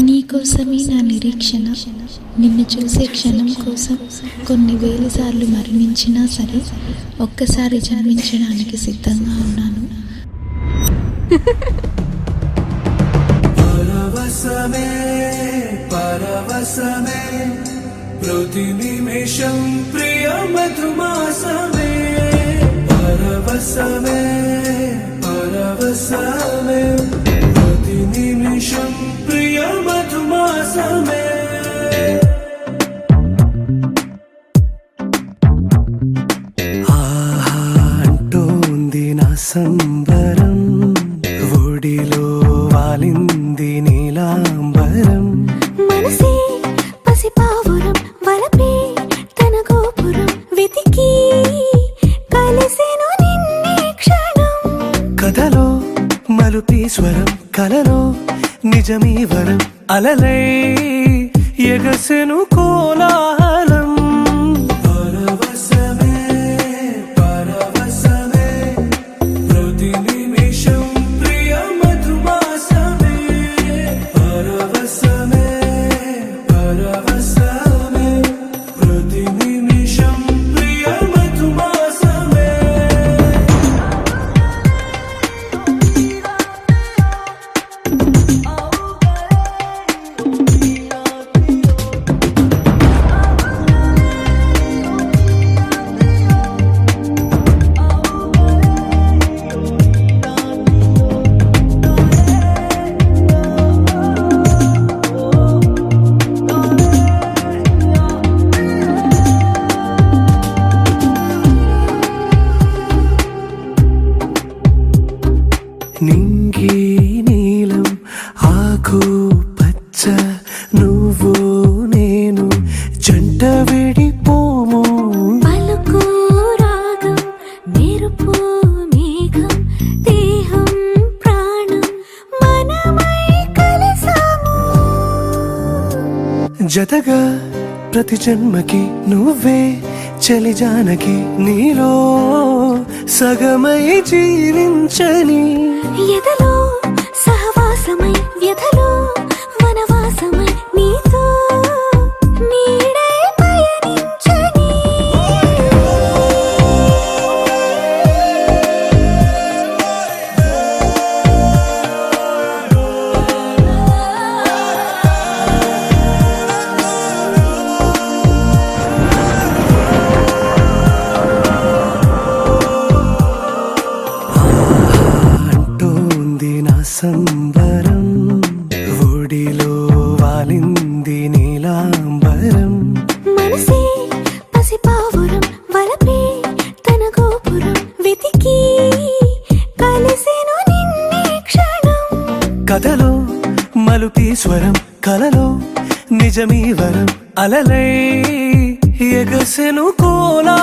నీకోసమే నా నిరీక్షణ, నిన్ను చూసే క్షణం కోసం కొన్ని వేల సార్లు మరణించినా సరే ఒక్కసారి జన్మించడానికి సిద్ధంగా ఉన్నాను. పరవశమే పరవశమే ప్రతి నిమిషం ప్రియ మధుమాసమే. పరవశమే పరవశమే ప్రతి నిమిషం ప్రియ మధుమాసమే. ఆహా అంటోంది నా సంబరం, ఒడిలో వాలింది నీలాంబరం. మనసే పసిపావురం వలపే తన గోపురం వెతికి కలిసెను నిన్నే క్షణం. కథలో మలుపి స్వరం, కలలో నిజమీ వరం, అలలై ఎగసెను కోలాహలం. పరవశమే పరవశమే ప్రతి నిమిషం ప్రియ మధుమాసమే. పరవశమే పరవశమే ప్రతి నిమిషం ప్రియ మధుమాసమే. నింగి నీలం ఆకు పచ్చ నువ్వు నేను జంట విడిపోము. పలుకు రాగం మెరుపు మేఘం దేహం ప్రాణం మనమై కలిసాము. జతగా ప్రతి జన్మకి నువ్వే చలి జానకి, నీలో సగమై జీవించని. ఎదలో సహవాసమై వ్యధలో వనవాసమై నీతో నీడై పయనించని. అంటోంది నా సంబరం, ఒడిలో వాలింది నీలాంబరం. మనసే పసిపావురం వలపే తన గోపురం వెతికి కలిసెను నిన్నే క్షణం. కథలో మలుపి స్వరం, కలలో నిజమీ వరం, అలలై ఎగసెను కోలా